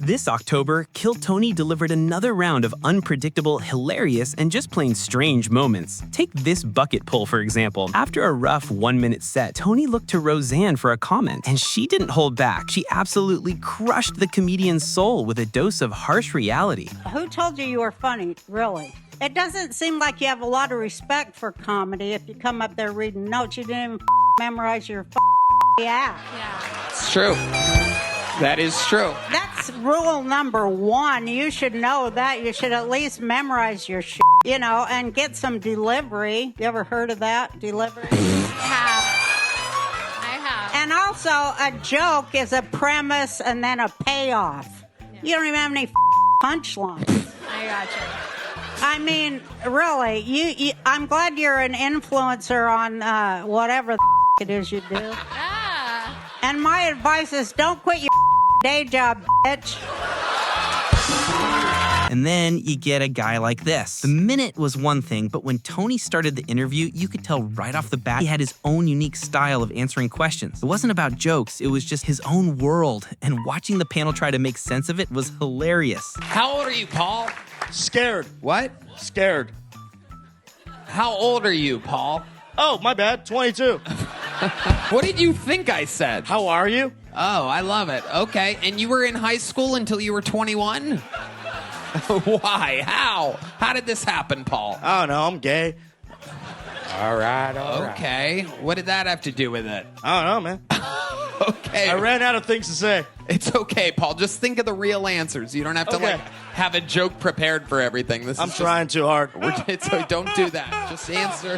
This October, Kill Tony delivered another round of unpredictable, hilarious, and just plain strange moments. Take this bucket pull, for example. After a rough 1-minute set, Tony looked to Roseanne for a comment, and she didn't hold back. She absolutely crushed the comedian's soul with a dose of harsh reality. Who told you were funny, really? It doesn't seem like you have a lot of respect for comedy if you come up there reading notes. You didn't even memorize your act. Yeah. It's true. That is true. That's rule number one. You should know that. You should at least memorize your shit, and get some delivery. You ever heard of that? Delivery? I have. And also, a joke is a premise and then a payoff. Yeah. You don't even have any punchlines. I gotcha. I mean, really, I'm glad you're an influencer on whatever it is you do. Ah. And my advice is don't quit your day job, bitch. And then you get a guy like this. The minute was one thing, but when Tony started the interview, you could tell right off the bat he had his own unique style of answering questions. It wasn't about jokes, it was just his own world, and watching the panel try to make sense of it was hilarious. How old are you, Paul? Scared. What? Scared. How old are you, Paul? Oh, my bad. 22. What did you think I said? How are you? Oh, I love it. Okay, and you were in high school until you were 21? Why? How? How did this happen, Paul? I don't know. I'm gay. All right. Okay, what did that have to do with it? I don't know, man. Okay. I ran out of things to say. It's okay, Paul. Just think of the real answers. You don't have to have a joke prepared for everything. I'm trying too hard. So don't do that. Just answer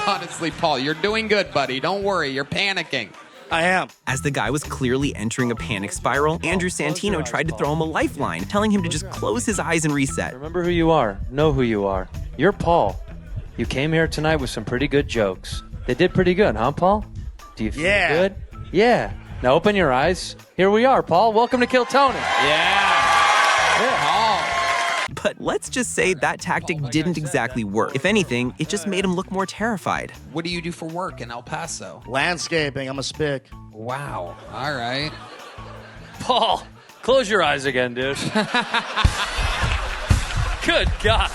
honestly, Paul. You're doing good, buddy. Don't worry. You're panicking. I am. As the guy was clearly entering a panic spiral, Andrew Santino tried to throw him a lifeline, telling him to just close his eyes and reset. Remember who you are. Know who you are. You're Paul. You came here tonight with some pretty good jokes. They did pretty good, huh, Paul? Do you feel good? Yeah. Now open your eyes. Here we are, Paul. Welcome to Kill Tony. Yeah. Paul. But let's just say that tactic didn't exactly work. If anything, it just made him look more terrified. What do you do for work in El Paso? Landscaping. I'm a spick. Wow. All right. Paul, close your eyes again, dude. Good God.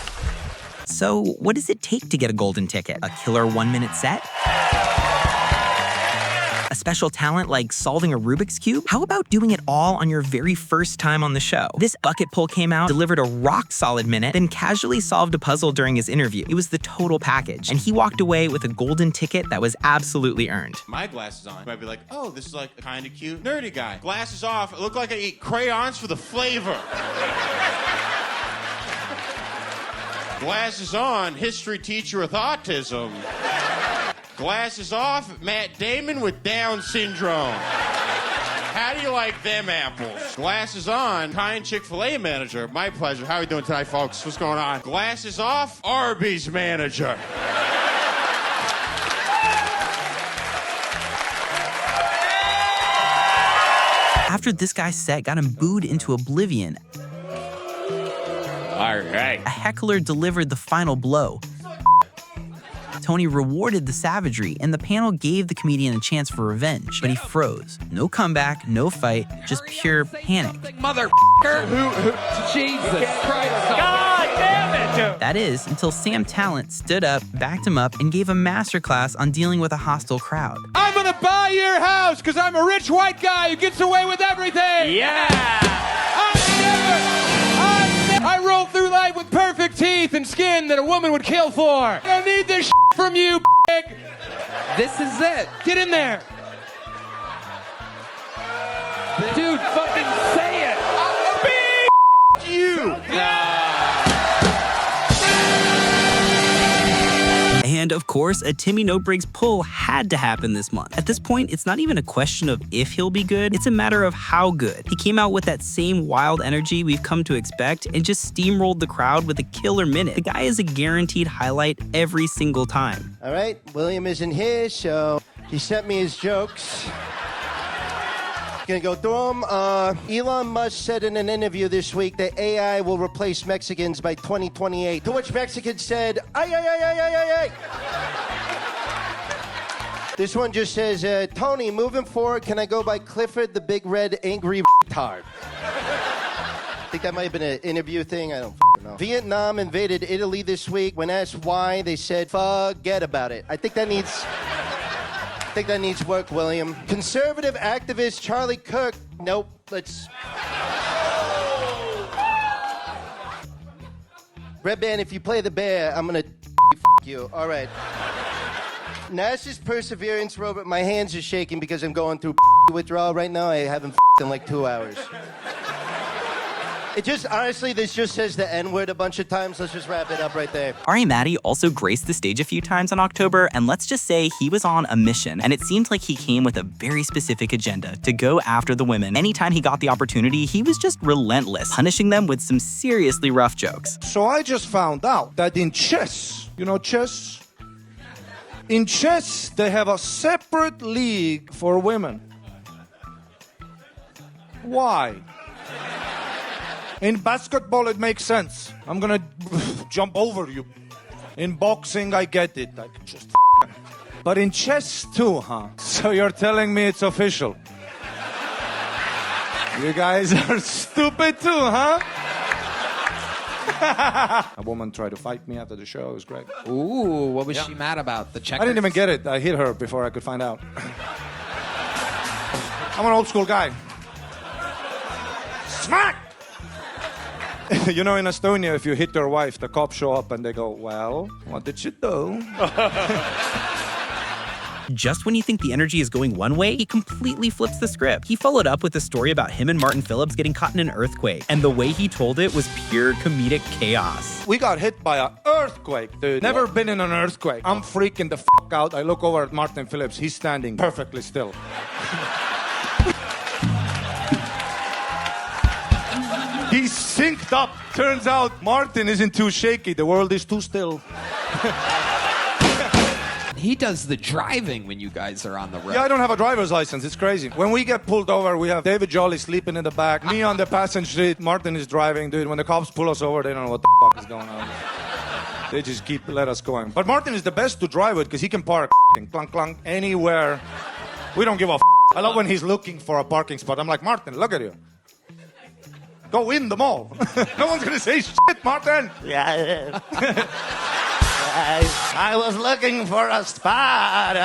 So, what does it take to get a golden ticket? A killer 1-minute set? A special talent like solving a Rubik's Cube? How about doing it all on your very first time on the show? This bucket pull came out, delivered a rock-solid minute, then casually solved a puzzle during his interview. It was the total package, and he walked away with a golden ticket that was absolutely earned. My glasses on, I'd be like, oh, this is like a kind of cute nerdy guy. Glasses off, it looked like I eat crayons for the flavor. Glasses on, history teacher with autism. Glasses off, Matt Damon with Down syndrome. How do you like them apples? Glasses on, kind Chick-fil-A manager. My pleasure. How are we doing tonight, folks? What's going on? Glasses off, Arby's manager. After this guy's set got him booed into oblivion, All right. a heckler delivered the final blow. Tony rewarded the savagery, and the panel gave the comedian a chance for revenge, but he froze. No comeback, no fight, just pure panic. Motherfucker! Jesus Christ! God damn it, dude. That is, until Sam Talent stood up, backed him up, and gave a masterclass on dealing with a hostile crowd. I'm gonna buy your house because I'm a rich white guy who gets away with everything. Yeah. I roll through life with perfect teeth and skin that a woman would kill for. I don't need this from you, pig. This is it. Get in there. Dude, fucking say it. You! And of course, a Timmy No Brakes pull had to happen this month. At this point, it's not even a question of if he'll be good, it's a matter of how good. He came out with that same wild energy we've come to expect and just steamrolled the crowd with a killer minute. The guy is a guaranteed highlight every single time. All right, William isn't here, so he sent me his jokes. Gonna go through them. Elon Musk said in an interview this week that AI will replace Mexicans by 2028. To which Mexicans said, ay, ay, ay, ay, ay, ay, ay. This one just says, Tony, moving forward, can I go by Clifford the Big Red Angry Retard? think that might have been an interview thing. I don't know. Vietnam invaded Italy this week. When asked why, they said, forget about it. I think that needs work, William. Conservative activist Charlie Kirk. Nope. Let's... Redban, if you play the bear, I'm going to you. All right. NASA's Perseverance rover. My hands are shaking because I'm going through withdrawal right now. I haven't in like 2 hours. It just, honestly, this just says the N-word a bunch of times. Let's just wrap it up right there. Ari Matti also graced the stage a few times in October, and let's just say he was on a mission, and it seemed like he came with a very specific agenda to go after the women. Anytime he got the opportunity, he was just relentless, punishing them with some seriously rough jokes. So I just found out that in chess, you know chess? In chess, they have a separate league for women. Why? In basketball, it makes sense. I'm gonna jump over you. In boxing, I get it. I just but in chess too, huh? So you're telling me it's official? You guys are stupid too, huh? A woman tried to fight me after the show. It was great. Ooh, what was she mad about? The checkers? I didn't even get it. I hit her before I could find out. I'm an old school guy. Smack! You know, in Estonia, if you hit your wife, the cops show up and they go, well, what did she do? Just when you think the energy is going one way, he completely flips the script. He followed up with a story about him and Martin Phillips getting caught in an earthquake, and the way he told it was pure comedic chaos. We got hit by an earthquake, dude. Never been in an earthquake. I'm freaking the fuck out. I look over at Martin Phillips. He's standing perfectly still. He's synced up. Turns out Martin isn't too shaky. The world is too still. He does the driving when you guys are on the road. Yeah, I don't have a driver's license. It's crazy. When we get pulled over, we have David Jolly sleeping in the back, me on the passenger seat, Martin is driving. Dude, when the cops pull us over, they don't know what the fuck is going on. They just let us going. But Martin is the best to drive with because he can park clunk, clunk, anywhere. We don't give a I love when he's looking for a parking spot. I'm like, Martin, look at you. Go in the mall. No one's going to say shit, Martin. Yeah. I was looking for a spot.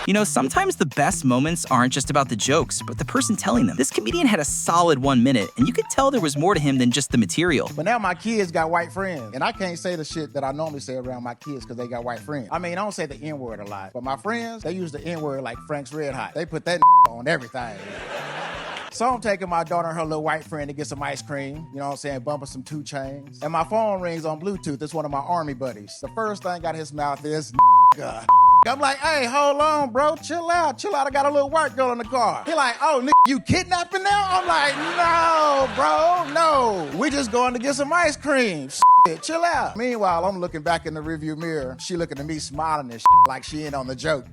You know, sometimes the best moments aren't just about the jokes, but the person telling them. This comedian had a solid 1 minute, and you could tell there was more to him than just the material. But now my kids got white friends, and I can't say the shit that I normally say around my kids because they got white friends. I mean, I don't say the N-word a lot, but my friends, they use the N-word like Frank's Red Hot. They put that on everything. So I'm taking my daughter and her little white friend to get some ice cream, you know what I'm saying, bumping some 2 Chainz. And my phone rings on Bluetooth. It's one of my army buddies. The first thing out of his mouth is, nigga. I'm like, hey, hold on, bro. Chill out. I got a little white girl in the car. He like, oh, nigga, you kidnapping now? I'm like, no, bro, no. We just going to get some ice cream. Shit, chill out. Meanwhile, I'm looking back in the rearview mirror. She looking at me smiling and shit like she ain't on the joke.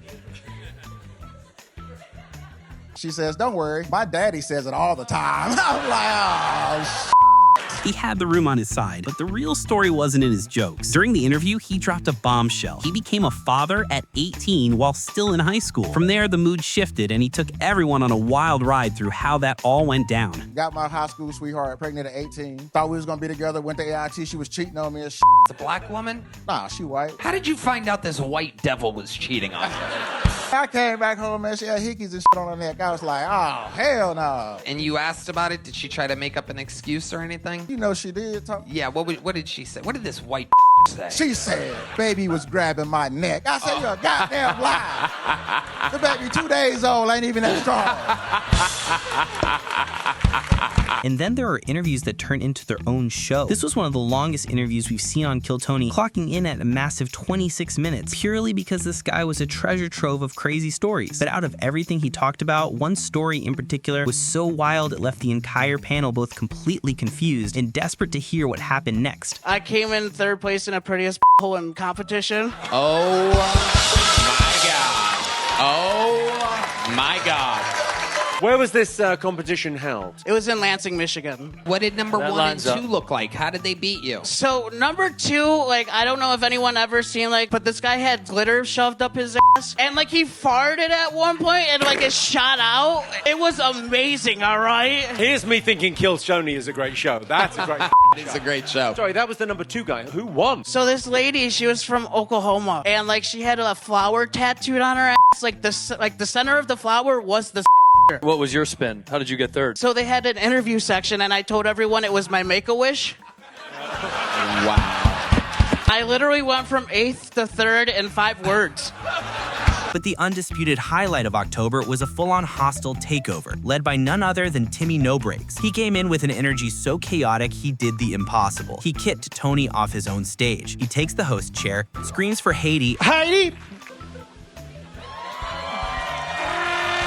She says, don't worry, my daddy says it all the time. I'm like, oh, He had the room on his side, but the real story wasn't in his jokes. During the interview, he dropped a bombshell. He became a father at 18 while still in high school. From there, the mood shifted, and he took everyone on a wild ride through how that all went down. Got my high school sweetheart pregnant at 18. Thought we was gonna be together, went to AIT, she was cheating on me and shit. The black woman? Nah, she white. How did you find out this white devil was cheating on you? I came back home and she had hickeys and shit on her neck. I was like, oh, hell no. And you asked about it? Did she try to make up an excuse or anything? You know she did. Yeah, what did she say? What did this white say? She said, baby was grabbing my neck. I said, you're a goddamn lie. The baby 2 days old, ain't even that strong. And then there are interviews that turn into their own show. This was one of the longest interviews we've seen on Kill Tony, clocking in at a massive 26 minutes, purely because this guy was a treasure trove of crazy stories. But out of everything he talked about, one story in particular was so wild it left the entire panel both completely confused and desperate to hear what happened next. I came in third place in a prettiest hole in competition. Oh my God. Oh my God. Where was this competition held? It was in Lansing, Michigan. What did number That 1 and lines 2 up. look like? How did they beat you? So number 2, like, I don't know if anyone ever seen, like, but this guy had glitter shoved up his ass, and like he farted at one point, and like it shot out. It was amazing. All right. Here's me thinking Kill Tony is a great show. That's a great It's a great show. Sorry, that was the number 2 guy. Who won? So this lady, she was from Oklahoma, and like she had a flower tattooed on her ass. Like the center of the flower was the. What was your spin? How did you get third? So they had an interview section, and I told everyone it was my Make-A-Wish. Wow. I literally went from 8th to 3rd in 5 words. But the undisputed highlight of October was a full-on hostile takeover, led by none other than Timmy No Brakes. He came in with an energy so chaotic he did the impossible. He kicked Tony off his own stage. He takes the host chair, screams for Heidi. Heidi!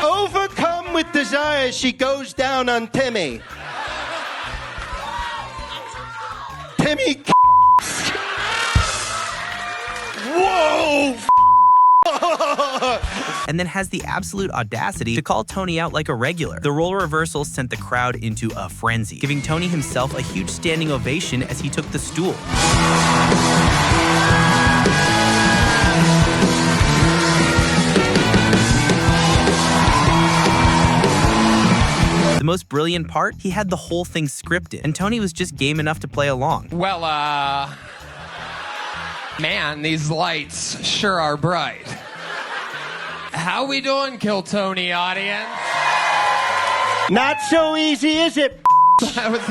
Overcome with desire, she goes down on Timmy. Timmy. Whoa! And then has the absolute audacity to call Tony out like a regular. The role reversal sent the crowd into a frenzy, giving Tony himself a huge standing ovation as he took the stool. The most brilliant part, he had the whole thing scripted, and Tony was just game enough to play along. Well, man, these lights sure are bright. How we doing, Kill Tony audience? Not so easy, is it? That was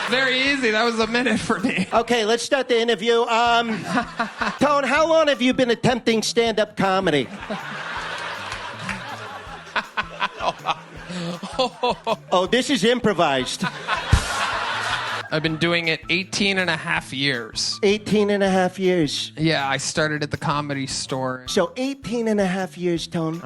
very easy. That was a minute for me. Okay, let's start the interview. Tone, how long have you been attempting stand-up comedy? Oh, this is improvised. I've been doing it 18 and a half years. 18 and a half years. Yeah, I started at the Comedy Store. So 18 and a half years, Tone.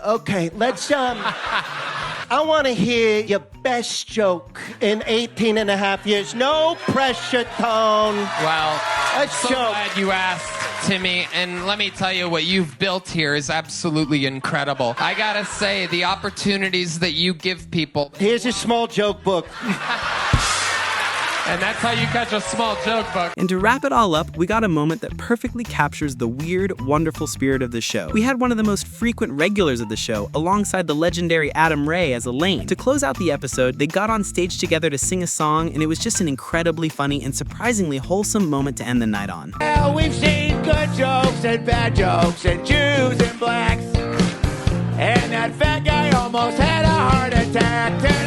Okay, let's, I want to hear your best joke in 18 and a half years. No pressure, Tone. Well, let's so glad you asked, Timmy. And let me tell you, what you've built here is absolutely incredible. I gotta say, the opportunities that you give people. Here's a small joke book. And that's how you catch a small joke book. And to wrap it all up, we got a moment that perfectly captures the weird, wonderful spirit of the show. We had one of the most frequent regulars of the show, alongside the legendary Adam Ray as Elaine. To close out the episode, they got on stage together to sing a song, and it was just an incredibly funny and surprisingly wholesome moment to end the night on. Well, we've seen good jokes and bad jokes and Jews and blacks. And that fat guy almost had a heart attack.